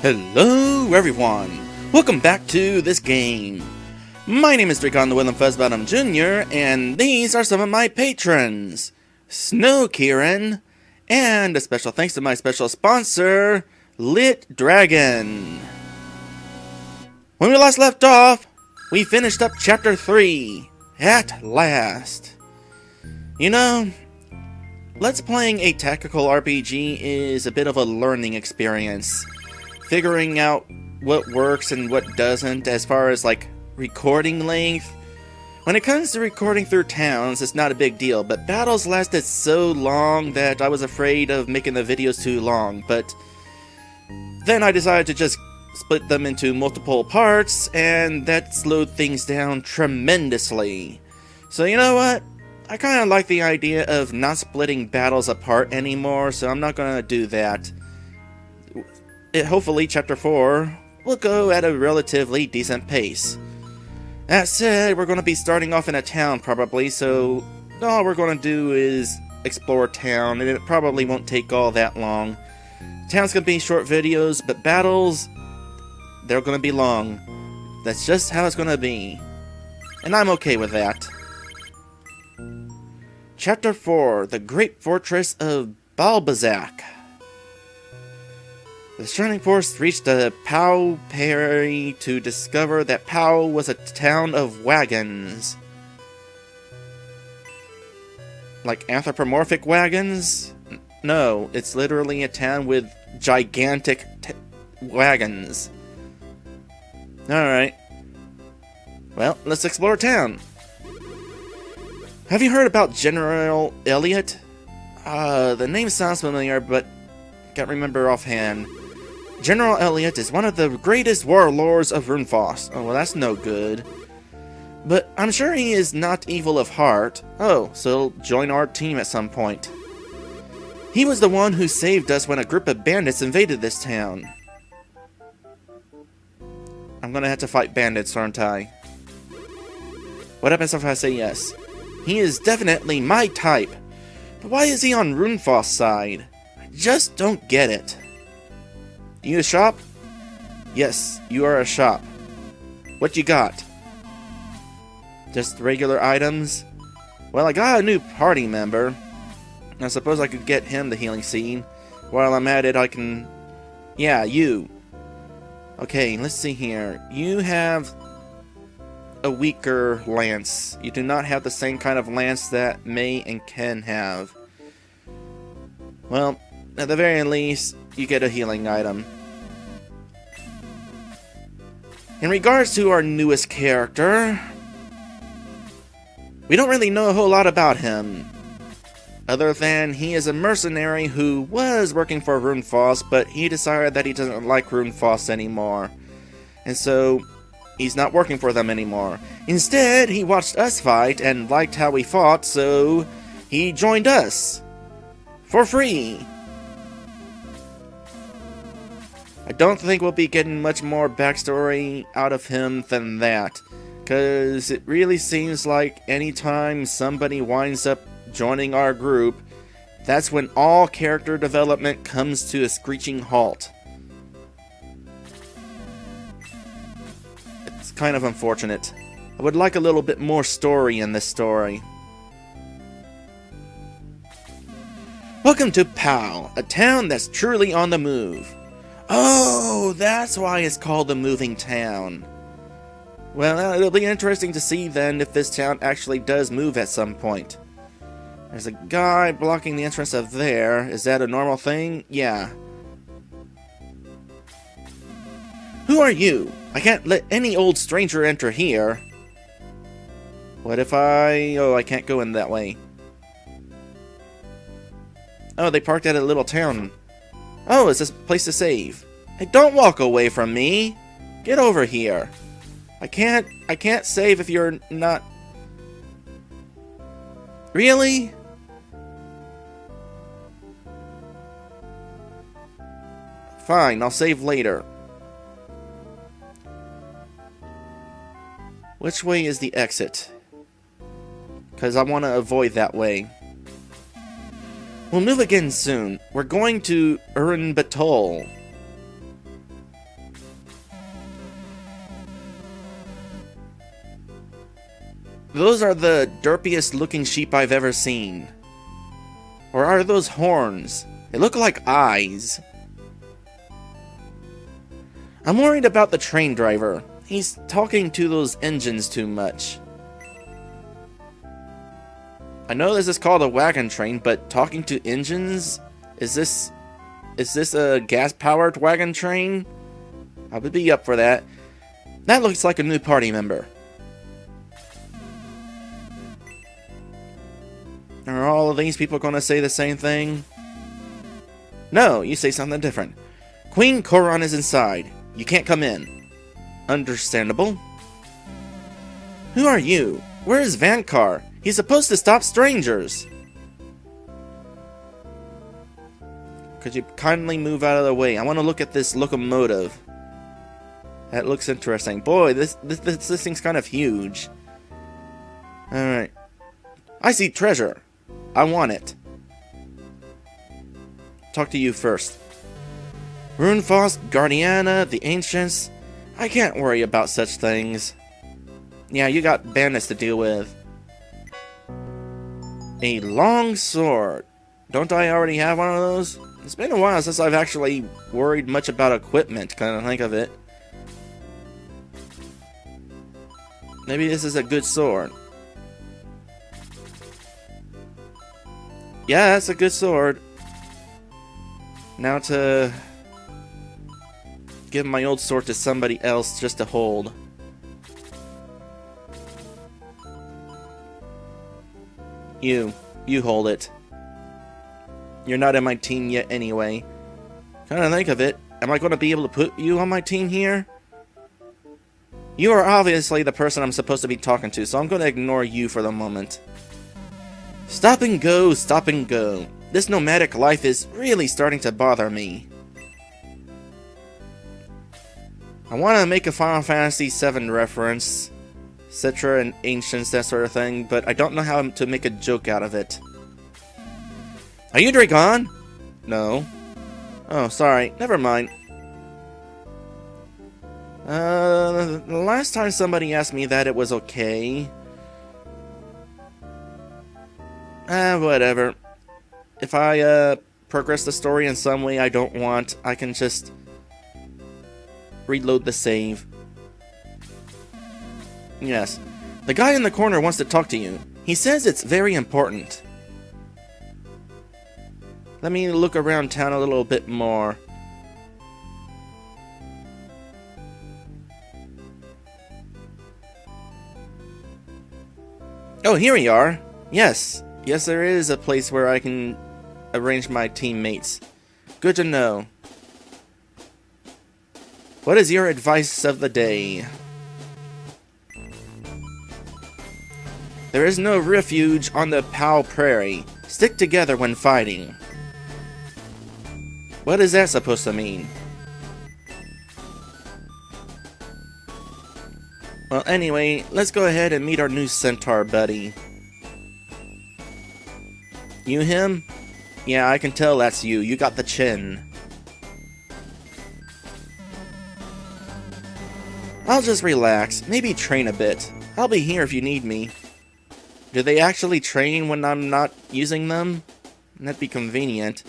Hello everyone! Welcome back to this game. My name is Draygone the Willem Fuzzbottom Jr. and these are some of my patrons. Snow Kieran, and a special thanks to my special sponsor, Lit Dragon. When we last left off, we finished up chapter 3. At last. You know, let's playing a tactical RPG is a bit of a learning experience. Figuring out what works and what doesn't as far as like recording length. When it comes to recording through towns, it's not a big deal, but battles lasted so long that I was afraid of making the videos too long, but then I decided to just split them into multiple parts, and that slowed things down tremendously. So you know what? I kind of like the idea of not splitting battles apart anymore, so I'm not going to do that. Hopefully chapter 4 will go at a relatively decent pace. That said, we're going to be starting off in a town probably, so all we're going to do is explore town, and it probably won't take all that long. Town's going to be short videos, but battles, they're going to be long. That's just how it's going to be. And I'm okay with that. Chapter 4, The Great Fortress of Balbazak. The Shining Force reached the Pau Perry to discover that Pau was a town of wagons. Like anthropomorphic wagons? No, it's literally a town with gigantic wagons. Alright. Well, let's explore town. Have you heard about General Elliot? The name sounds familiar, but can't remember offhand. General Elliot is one of the greatest warlords of Runefos. Oh, well, that's no good. But I'm sure he is not evil of heart. Oh, so he'll join our team at some point. He was the one who saved us when a group of bandits invaded this town. I'm gonna have to fight bandits, aren't I? What happens if I say yes? He is definitely my type. But why is he on Runefos' side? I just don't get it. You a shop? Yes, you are a shop. What you got? Just regular items? Well, I got a new party member. I suppose I could get him the healing scene. While I'm at it, I can... Yeah, you. Okay, let's see here. You have a weaker lance. You do not have the same kind of lance that May and Ken have. Well, at the very least, you get a healing item. In regards to our newest character, we don't really know a whole lot about him. Other than he is a mercenary who was working for Runefos, but he decided that he doesn't like Runefos anymore. And so, he's not working for them anymore. Instead, he watched us fight and liked how we fought, so he joined us. For free. I don't think we'll be getting much more backstory out of him than that, because it really seems like anytime somebody winds up joining our group, that's when all character development comes to a screeching halt. It's kind of unfortunate. I would like a little bit more story in this story. Welcome to Pau, a town that's truly on the move. Oh, that's why it's called the Moving Town. Well, it'll be interesting to see then if this town actually does move at some point. There's a guy blocking the entrance of there. Is that a normal thing? Yeah. Who are you? I can't let any old stranger enter here. What if I... Oh, I can't go in that way. Oh, they parked at a little town. Oh, is this a place to save? Hey, don't walk away from me! Get over here! I can't save if you're not... Really? Fine, I'll save later. Which way is the exit? Because I want to avoid that way. We'll move again soon. We're going to Urian Batol. Those are the derpiest looking sheep I've ever seen. Or are those horns? They look like eyes. I'm worried about the train driver. He's talking to those engines too much. I know this is called a wagon train, but talking to engines? Is this a gas-powered wagon train? I would be up for that. That looks like a new party member. Are all of these people going to say the same thing? No, you say something different. Queen Koron is inside. You can't come in. Understandable. Who are you? Where is Vankar? He's supposed to stop strangers. Could you kindly move out of the way? I want to look at this locomotive. That looks interesting. Boy, this thing's kind of huge. Alright. I see treasure. I want it. Talk to you first. Runefoss, Guardiana, the Ancients. I can't worry about such things. Yeah, you got bandits to deal with. A long sword. Don't I already have one of those? It's been a while since I've actually worried much about equipment, kind of think of it. Maybe this is a good sword. Yeah, that's a good sword. Now to give my old sword to somebody else just to hold. You hold it. You're not in my team yet anyway. Kinda think of it, am I gonna be able to put you on my team here? You are obviously the person I'm supposed to be talking to, so I'm gonna ignore you for the moment. Stop and go, stop and go. This nomadic life is really starting to bother me. I want to make a Final Fantasy VII reference, Citra and Ancients, that sort of thing, but I don't know how to make a joke out of it. Are you Draygone? No. Oh, sorry. Never mind. The last time somebody asked me that, it was okay. Whatever. If I, progress the story in some way I don't want, I can just reload the save. Yes. The guy in the corner wants to talk to you. He says it's very important. Let me look around town a little bit more. Oh, here we are. Yes. Yes, there is a place where I can arrange my teammates. Good to know. What is your advice of the day? There is no refuge on the Pow Prairie. Stick together when fighting. What is that supposed to mean? Well, anyway, let's go ahead and meet our new centaur buddy. You him? Yeah, I can tell that's you. You got the chin. I'll just relax. Maybe train a bit. I'll be here if you need me. Do they actually train when I'm not using them? That'd be convenient.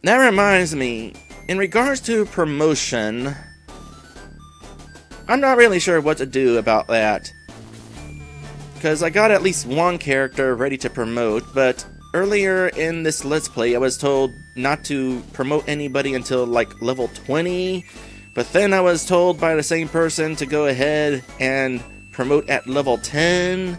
That reminds me, in regards to promotion, I'm not really sure what to do about that. Because I got at least one character ready to promote, but earlier in this Let's Play I was told not to promote anybody until like level 20, but then I was told by the same person to go ahead and promote at level 10,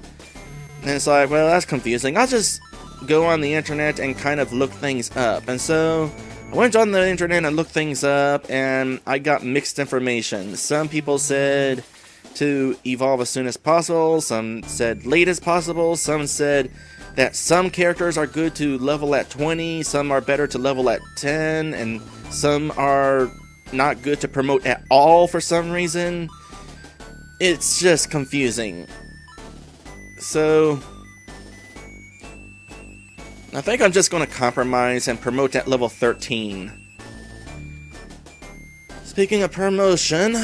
and it's like, well, that's confusing. I'll just go on the internet and kind of look things up. And so I went on the internet and looked things up, and I got mixed information. Some people said to evolve as soon as possible, some said late as possible, some said that some characters are good to level at 20, some are better to level at 10, and some are not good to promote at all for some reason. It's just confusing. So I think I'm just going to compromise and promote at level 13. Speaking of promotion,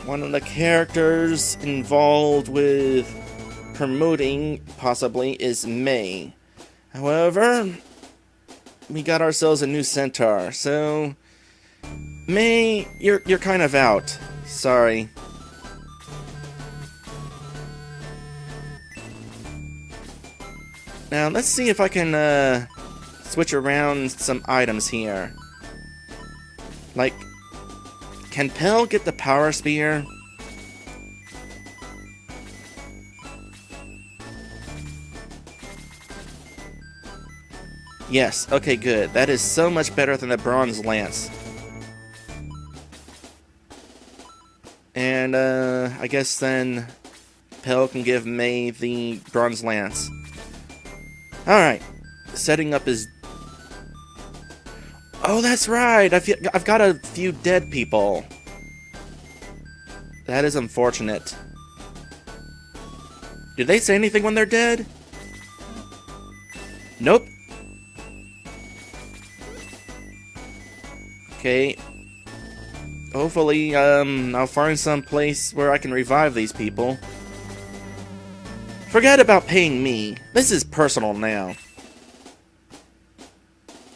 one of the characters involved with promoting, possibly, is May. However, we got ourselves a new centaur, so... May, you're kind of out. Sorry. Now, let's see if I can, switch around some items here. Like, can Pell get the power spear? Yes, okay, good. That is so much better than the bronze lance. And, I guess then Pell can give May the bronze lance. Alright, setting up his... Oh, that's right! I've got a few dead people. That is unfortunate. Did they say anything when they're dead? Nope. Okay. Hopefully, I'll find some place where I can revive these people. Forget about paying me. This is personal now.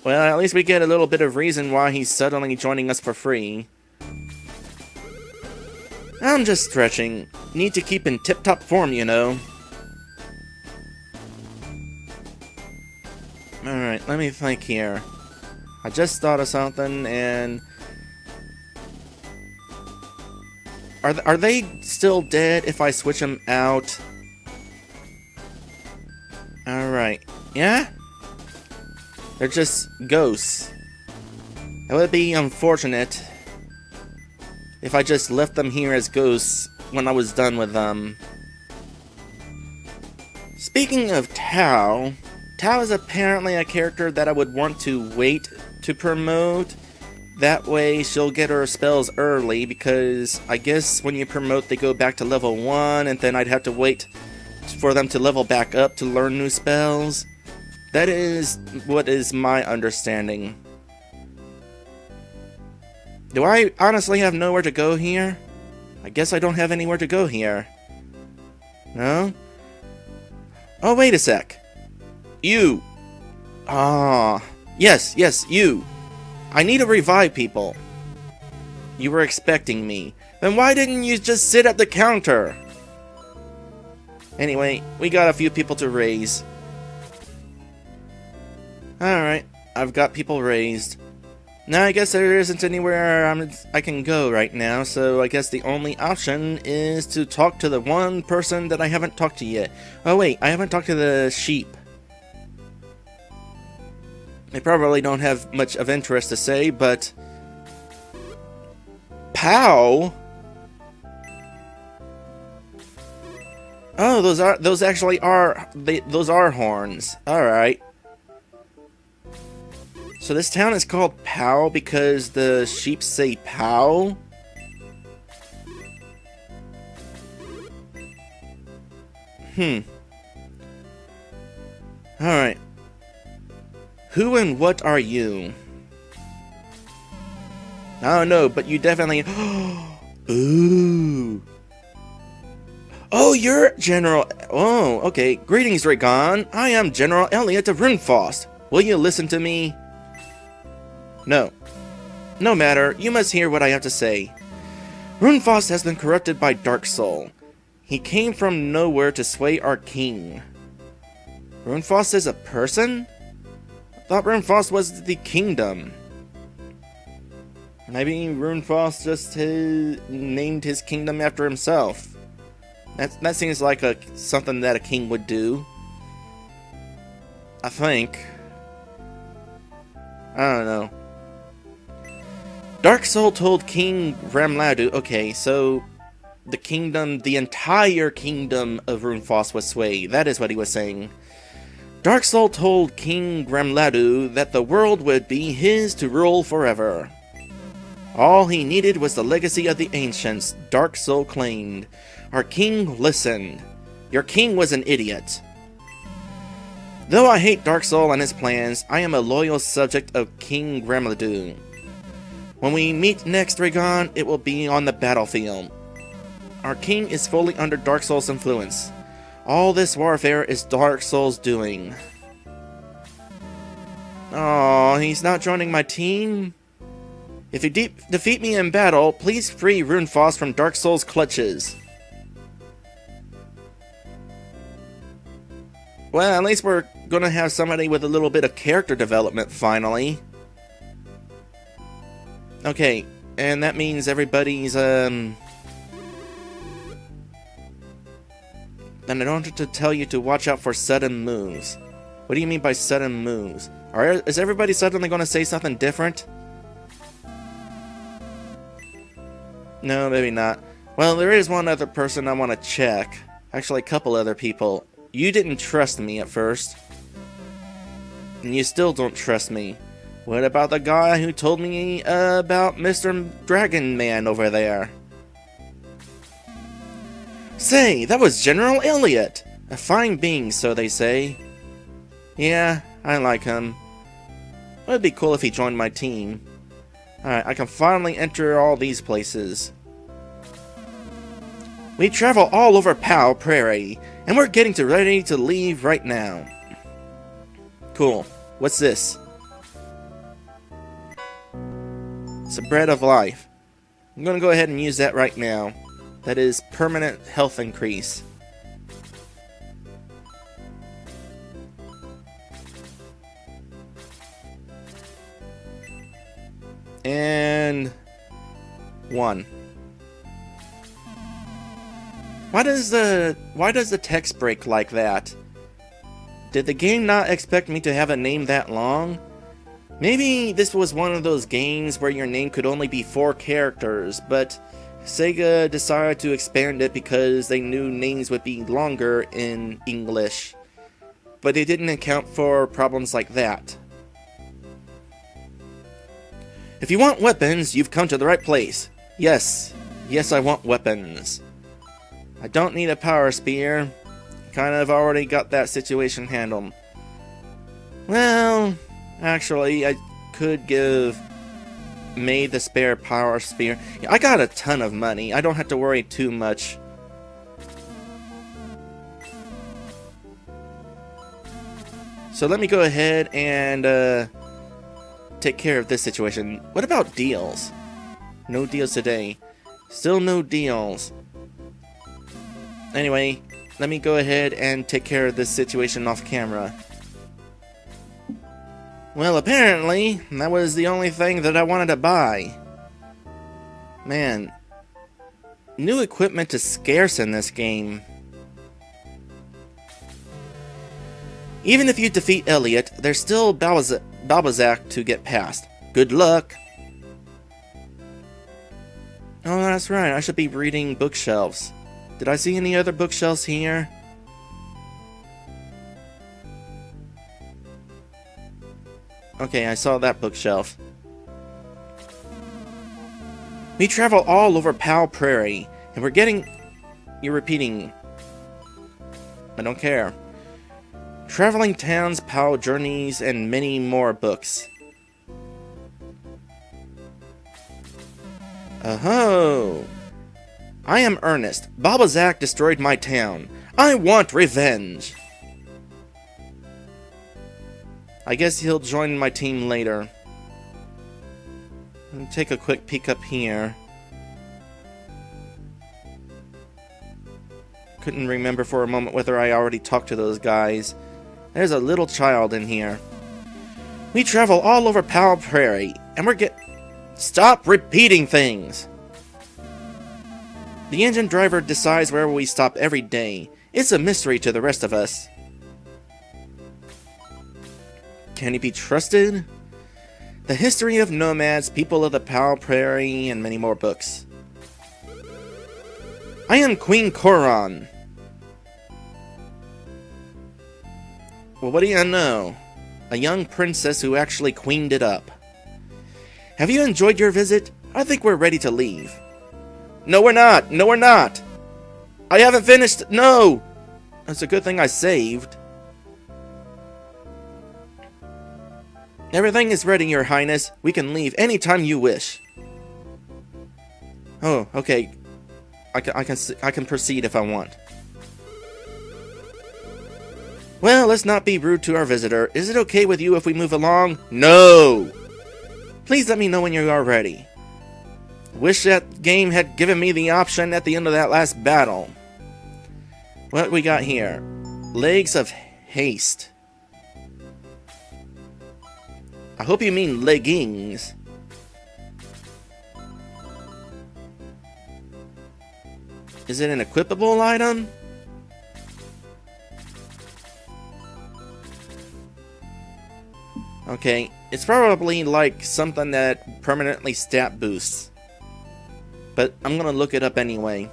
Well, at least we get a little bit of reason why he's suddenly joining us for free. I'm just stretching. Need to keep in tip-top form, you know. Alright, let me think here. I just thought of something, and... Are they still dead if I switch them out? Alright. Yeah? They're just ghosts. It would be unfortunate if I just left them here as ghosts when I was done with them. Speaking of Tao, Tao is apparently a character that I would want to wait to promote. That way she'll get her spells early, because I guess when you promote they go back to level 1, and then I'd have to wait for them to level back up to learn new spells. That is what is my understanding. Do I honestly have nowhere to go here? I guess I don't have anywhere to go here. No? Oh, wait a sec. You! Ah, yes, you! I need to revive people. You were expecting me. Then why didn't you just sit at the counter? Anyway, we got a few people to raise. Alright, I've got people raised. Now I guess there isn't anywhere I can go right now, so I guess the only option is to talk to the one person that I haven't talked to yet. Oh wait, I haven't talked to the sheep. They probably don't have much of interest to say, but... Pow? Oh, those actually are those are horns. All right. So this town is called Pow because the sheep say Pow? Alright. Who and what are you? I don't know, but you definitely... Ooh. Oh, you're General... Oh, okay. Greetings, Draygone. I am General Elliot of Runefaust. Will you listen to me? No. No matter, you must hear what I have to say. Runefaust has been corrupted by Dark Soul. He came from nowhere to sway our king. Runefaust is a person? I thought Runefaust was the kingdom. Maybe Runefaust just named his kingdom after himself. That seems like something that a king would do. I think. I don't know. Dark Soul told King Ramladu, okay, so the entire kingdom of Runefaust was swayed. That is what he was saying. Dark Soul told King Ramladu that the world would be his to rule forever. All he needed was the legacy of the ancients, Dark Soul claimed. Our king listened. Your king was an idiot. Though I hate Dark Soul and his plans, I am a loyal subject of King Ramladu. When we meet next, Draygone, it will be on the battlefield. Our king is fully under Dark Soul's influence. All this warfare is Dark Souls doing. Oh, he's not joining my team? If you defeat me in battle, please free Runefoss from Dark Souls' clutches. Well, at least we're gonna have somebody with a little bit of character development, finally. Okay, and that means everybody's, Then I don't have to tell you to watch out for sudden moves. What do you mean by sudden moves? Is everybody suddenly gonna say something different? No, maybe not. Well, there is one other person I want to check. Actually, a couple other people. You didn't trust me at first. And you still don't trust me. What about the guy who told me about Mr. Dragon Man over there? Say, that was General Elliot! A fine being, so they say. Yeah, I like him. It would be cool if he joined my team. Alright, I can finally enter all these places. We travel all over Powell Prairie, and we're getting ready to leave right now. Cool. What's this? It's a bread of life. I'm gonna go ahead and use that right now. That is permanent health increase. And 1. Why does the text break like that? Did the game not expect me to have a name that long? Maybe this was one of those games where your name could only be 4 characters, but Sega decided to expand it because they knew names would be longer in English. But they didn't account for problems like that. If you want weapons, you've come to the right place. Yes, I want weapons. I don't need a power spear. Kind of already got that situation handled. Well, actually, I could give May the spare power spear. I got a ton of money. I don't have to worry too much. So let me go ahead and take care of this situation. What about deals? No deals today. Still no deals. Anyway, let me go ahead and take care of this situation off camera. Well, apparently, that was the only thing that I wanted to buy. Man, new equipment is scarce in this game. Even if you defeat Elliot, there's still Balbazak to get past. Good luck! Oh, that's right, I should be reading bookshelves. Did I see any other bookshelves here? Okay, I saw that bookshelf. We travel all over Powell Prairie, and we're getting... You're repeating. I don't care. Traveling Towns, Powell Journeys, and many more books. Oh-ho! I am Ernest. Balbazak destroyed my town. I want revenge! I guess he'll join my team later. Let me take a quick peek up here. Couldn't remember for a moment whether I already talked to those guys. There's a little child in here. We travel all over Powell Prairie, and we're Stop repeating things! The engine driver decides where we stop every day. It's a mystery to the rest of us. Can he be trusted? The History of Nomads, People of the Powell Prairie, and many more books. I am Queen Coron. Well, what do you know? A young princess who actually queened it up. Have you enjoyed your visit? I think we're ready to leave. No, we're not! No, we're not! I haven't finished! No! It's a good thing I saved. Everything is ready, Your Highness. We can leave anytime you wish. Oh, okay. I can proceed if I want. Well, let's not be rude to our visitor. Is it okay with you if we move along? No! Please let me know when you are ready. Wish that game had given me the option at the end of that last battle. What we got here? Legs of Haste. I hope you mean leggings. Is it an equipable item? Okay, it's probably like something that permanently stat boosts. But I'm gonna look it up anyway.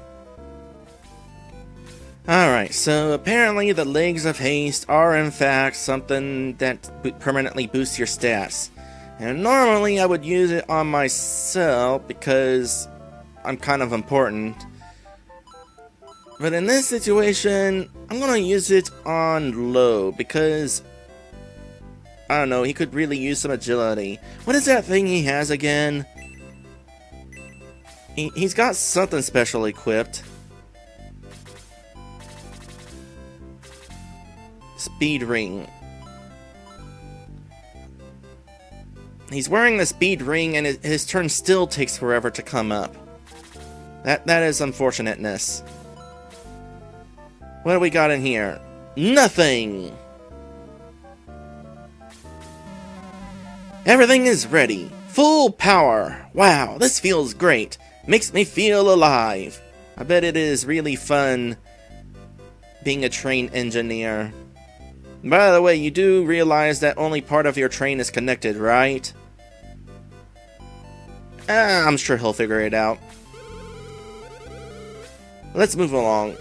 Alright, so apparently the Legs of Haste are in fact something that permanently boosts your stats. And normally I would use it on myself because I'm kind of important. But in this situation, I'm gonna use it on Low because, I don't know, he could really use some agility. What is that thing he has again? He's got something special equipped. Speed ring. He's wearing the speed ring and his turn still takes forever to come up. That is unfortunateness. What do we got in here? Nothing! Everything is ready. Full power. Wow, this feels great. Makes me feel alive. I bet it is really fun being a train engineer. By the way, you do realize that only part of your train is connected, right? I'm sure he'll figure it out. Let's move along.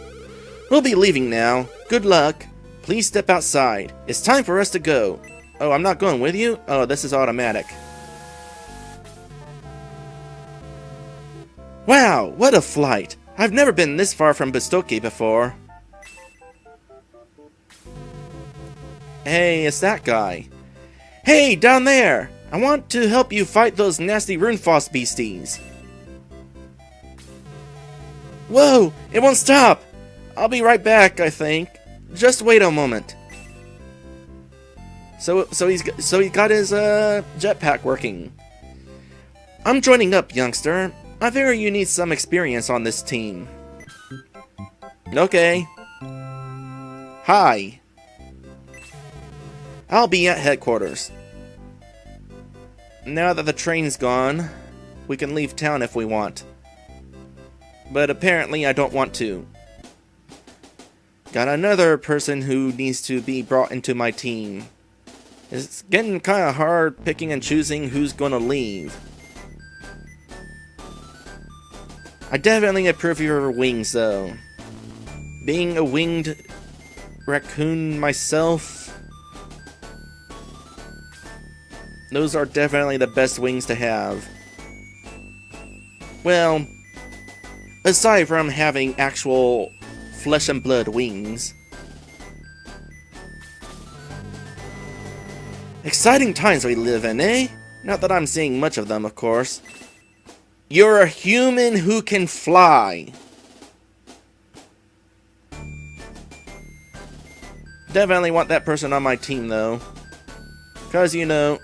We'll be leaving now. Good luck. Please step outside. It's time for us to go. Oh, I'm not going with you? Oh, this is automatic. Wow, what a flight. I've never been this far from Bistoki before. Hey, it's that guy. Hey, down there! I want to help you fight those nasty Runefoss beasties. Whoa, it won't stop! I'll be right back, I think. Just wait a moment. So he's got his jetpack working. I'm joining up, youngster. I figure you need some experience on this team. Okay. Hi. I'll be at headquarters. Now that the train's gone, we can leave town if we want. But apparently I don't want to. Got another person who needs to be brought into my team. It's getting kind of hard picking and choosing who's gonna leave. I definitely approve of your wings, though. Being a winged raccoon myself, those are definitely the best wings to have. Well, aside from having actual flesh and blood wings. Exciting times we live in, eh? Not that I'm seeing much of them, of course. You're a human who can fly. Definitely want that person on my team, though. Because, you know,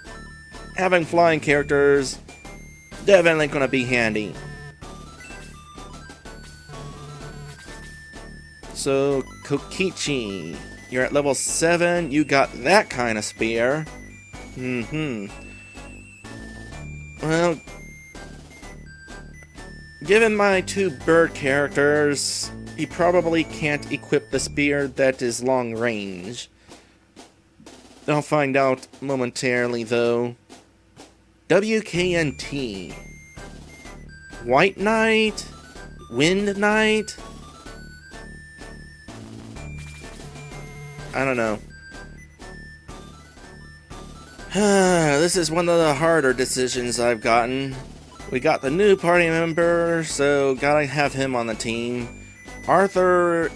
having flying characters definitely gonna be handy. So, Kokichi, you're at level 7, you got that kind of spear. Well, given my two bird characters, he probably can't equip the spear that is long range. I'll find out momentarily, though. WKNT. White Knight? Wind Knight? I don't know. This is one of the harder decisions I've gotten. We got the new party member, so gotta have him on the team. Arthur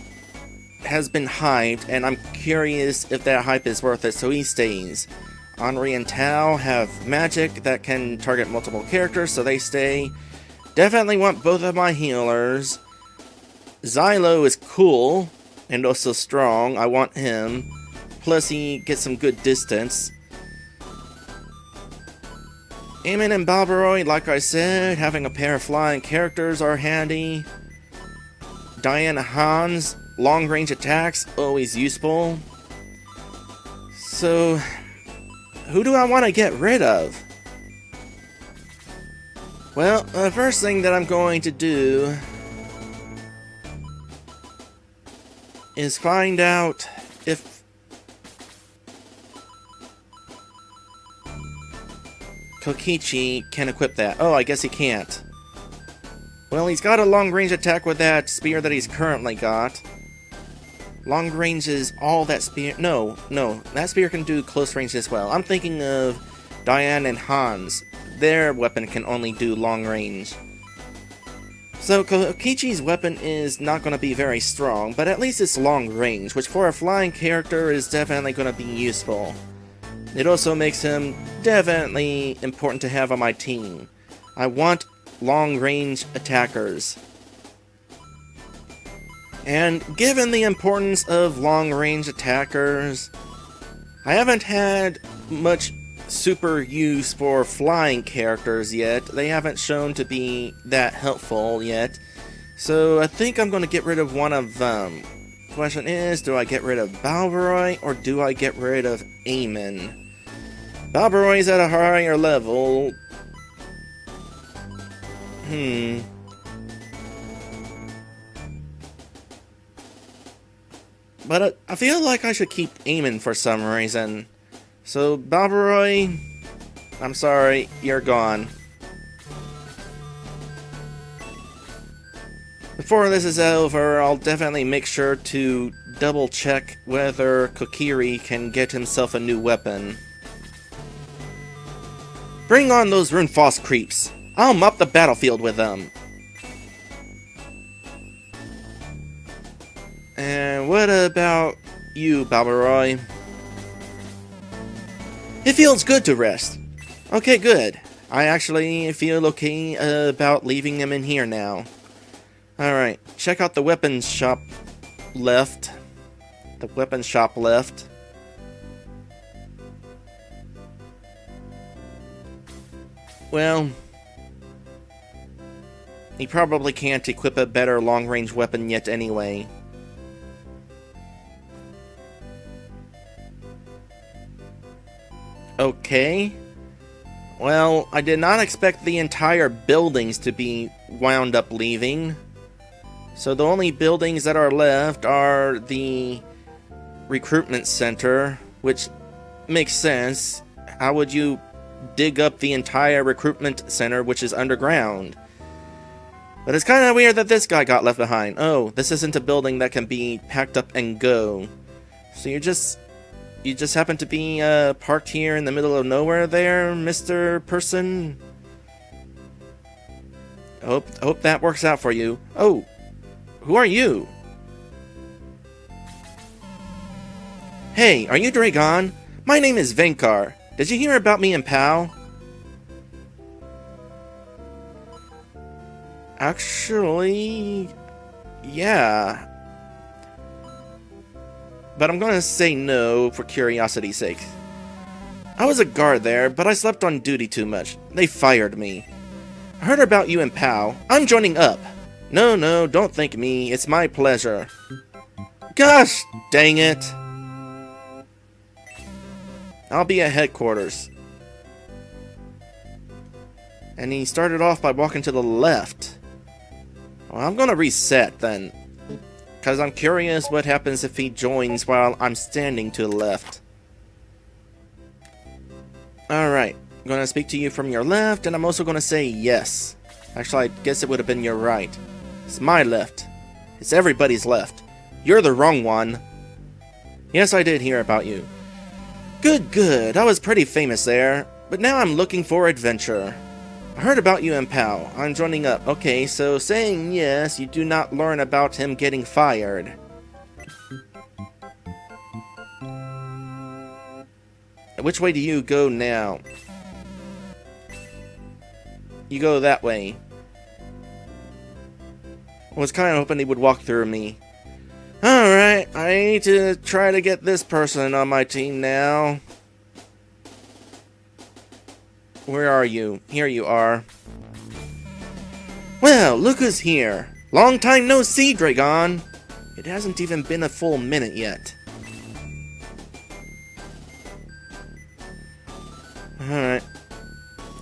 has been hyped, and I'm curious if that hype is worth it, so he stays. Henri and Tao have magic that can target multiple characters, so they stay. Definitely want both of my healers. Xylo is cool, and also strong. I want him. plus he gets some good distance. Eamon and Balbaroy, like I said, having a pair of flying characters are handy. Diane and Hans, long-range attacks, always useful. So, who do I want to get rid of? Well, the first thing that I'm going to do is find out if Kokichi can equip that. Oh, I guess he can't. Well, he's got a long-range attack with that spear that he's currently got. Long range is all that spear... No, that spear can do close range as well. I'm thinking of Diane and Hans. Their weapon can only do long range. So Kokichi's weapon is not going to be very strong, but at least it's long range, which for a flying character is definitely going to be useful. It also makes him definitely important to have on my team. I want long range attackers. And given the importance of long range attackers, I haven't had much super use for flying characters yet. They haven't shown to be that helpful yet. So I think I'm going to get rid of one of them. Question is, do I get rid of Balbaroy or do I get rid of Eamon? Balbaroy's at a higher level. But I feel like I should keep Eamon for some reason. So, Balbaroy, I'm sorry, you're gone. Before this is over, I'll definitely make sure to double check whether Kokiri can get himself a new weapon. Bring on those Runefoss creeps. I'll mop the battlefield with them. And what about you, Balbaroy? It feels good to rest. Okay, good. I actually feel okay about leaving him in here now. Alright, check out the weapons shop left. The weapons shop left. Well, he probably can't equip a better long-range weapon yet anyway. Okay. Well, I did not expect the entire buildings to be wound up leaving. So the only buildings that are left are the recruitment center, which makes sense. How would you dig up the entire recruitment center, which is underground? But it's kind of weird that this guy got left behind. Oh, this isn't a building that can be packed up and go. So you just happen to be parked here in the middle of nowhere there, Mr. Person? Hope that works out for you. Oh, who are you? Hey, are you Draygone? My name is Venkar. Did you hear about me and Pal? Actually, yeah. But I'm gonna say no for curiosity's sake. I was a guard there, but I slept on duty too much. They fired me. I heard about you and Pal. I'm joining up. No, don't thank me. It's my pleasure. Gosh, dang it. I'll be at headquarters. And he started off by walking to the left. Well, I'm gonna reset then. Because I'm curious what happens if he joins while I'm standing to the left. Alright, I'm going to speak to you from your left, and I'm also going to say yes. Actually, I guess it would have been your right. It's my left. It's everybody's left. You're the wrong one. Yes, I did hear about you. Good. I was pretty famous there, but now I'm looking for adventure. I heard about you and Pal. I'm joining up. Okay, so saying yes, you do not learn about him getting fired. Which way do you go now? You go that way. I was kind of hoping he would walk through me. Alright, I need to try to get this person on my team now. Where are you? Here you are. Well, look who's here. Long time no see, Draygone. It hasn't even been a full minute yet. Alright.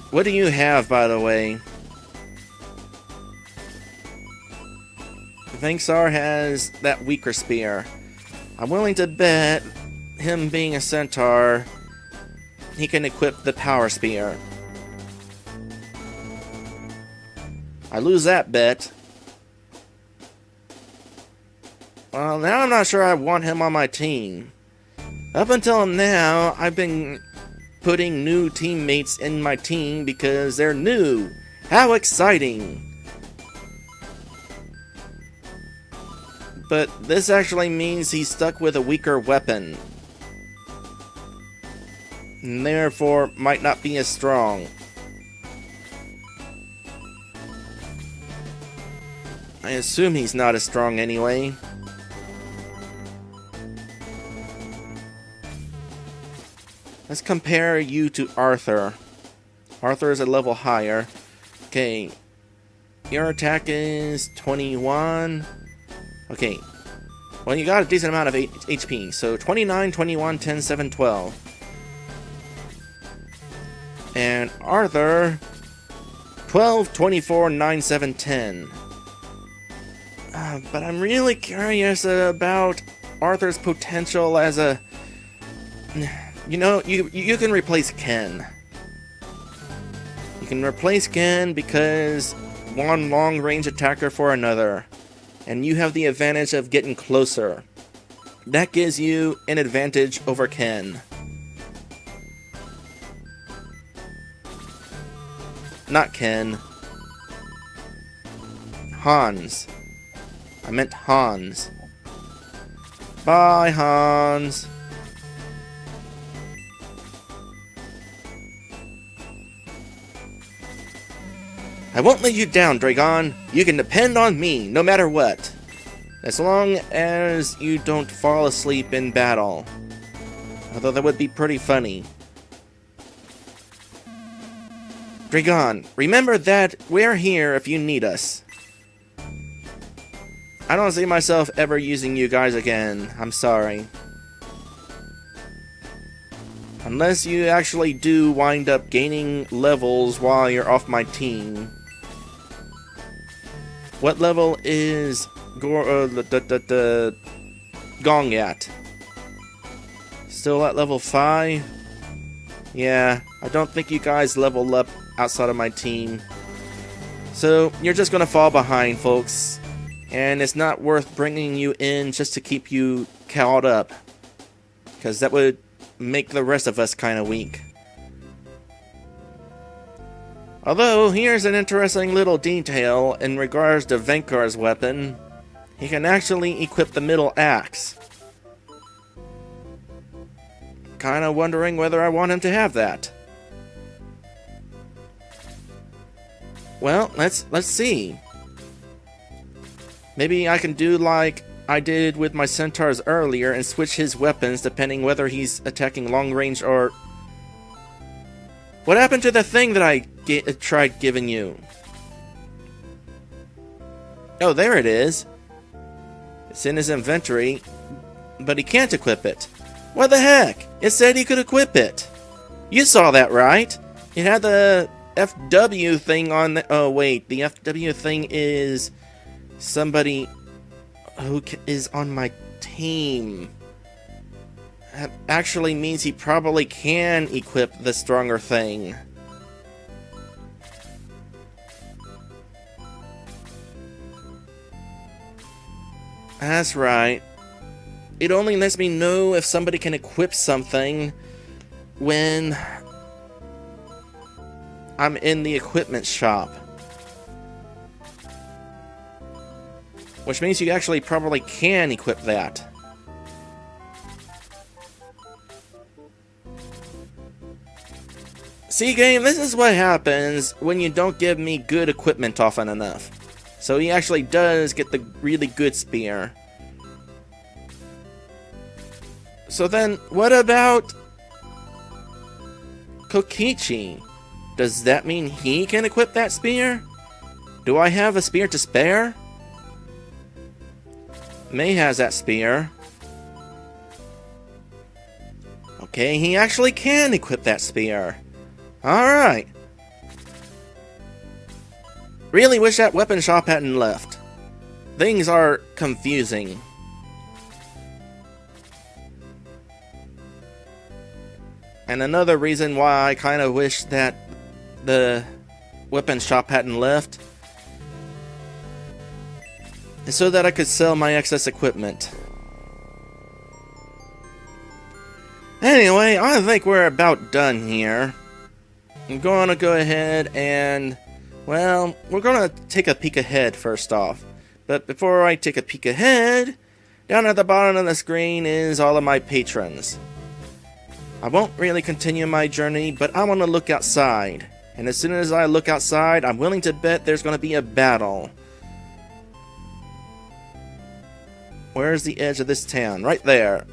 What do you have, by the way? Vanxar has that weaker spear. I'm willing to bet, him being a centaur, he can equip the power spear. I lose that bet. Well, now I'm not sure I want him on my team. Up until now, I've been putting new teammates in my team because they're new. How exciting! But this actually means he's stuck with a weaker weapon, and therefore might not be as strong. I assume he's not as strong anyway. Let's compare you to Arthur. Arthur is a level higher. Okay. Your attack is 21. Okay. Well, you got a decent amount of HP. So 29, 21, 10, 7, 12. And Arthur, 12, 24, 9, 7, 10. But I'm really curious about Arthur's potential as a... You know, you can replace Ken. You can replace Ken because one long-range attacker for another. And you have the advantage of getting closer. That gives you an advantage over Ken. Not Ken. Hans. I meant Hans. Bye, Hans. I won't let you down, Draygone. You can depend on me, no matter what. As long as you don't fall asleep in battle. Although that would be pretty funny. Draygone, remember that we're here if you need us. I don't see myself ever using you guys again. I'm sorry. Unless you actually do wind up gaining levels while you're off my team. What level is Gong at? Still at level 5? Yeah, I don't think you guys level up outside of my team. So, you're just gonna fall behind, folks. And it's not worth bringing you in just to keep you caught up. Because that would make the rest of us kinda weak. Although, here's an interesting little detail in regards to Vankar's weapon. He can actually equip the middle axe. Kinda wondering whether I want him to have that. Well, let's see. Maybe I can do like I did with my centaurs earlier and switch his weapons depending whether he's attacking long range or... What happened to the thing that I tried giving you? Oh, there it is. It's in his inventory, but he can't equip it. What the heck? It said he could equip it. You saw that, right? It had the FW thing on the... Oh, wait. The FW thing is somebody who is on my team. That actually means he probably can equip the stronger thing. That's right. It only lets me know if somebody can equip something when I'm in the equipment shop. Which means you actually probably can equip that. See, game, this is what happens when you don't give me good equipment often enough. So he actually does get the really good spear. So then, what about Kokichi? Does that mean he can equip that spear? Do I have a spear to spare? Mei has that spear. Okay, he actually can equip that spear. Alright. Really wish that weapon shop hadn't left. Things are confusing. And another reason why I kind of wish that the weapon shop hadn't left is so that I could sell my excess equipment. Anyway, I think we're about done here. I'm going to go ahead and, well, we're going to take a peek ahead first off. But before I take a peek ahead, down at the bottom of the screen is all of my patrons. I won't really continue my journey, but I want to look outside. And as soon as I look outside, I'm willing to bet there's going to be a battle. Where's the edge of this town? Right there.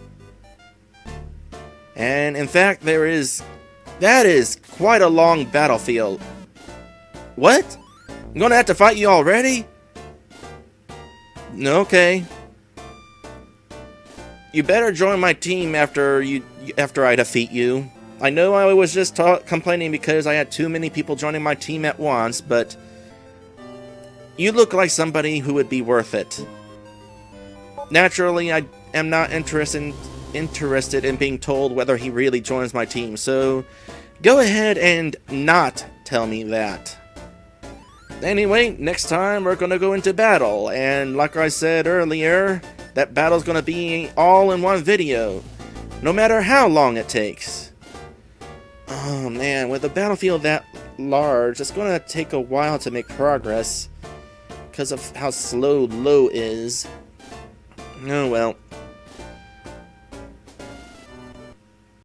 And in fact, that is quite a long battlefield. What? I'm gonna have to fight you already? Okay. You better join my team after I defeat you. I know I was just complaining because I had too many people joining my team at once, but you look like somebody who would be worth it. Naturally, I am not interested in being told whether he really joins my team, so go ahead and not tell me that. Anyway, next time we're gonna go into battle, and like I said earlier, that battle's gonna be all in one video, no matter how long it takes. Oh man, with a battlefield that large, it's gonna take a while to make progress because of how slow low is. Oh well,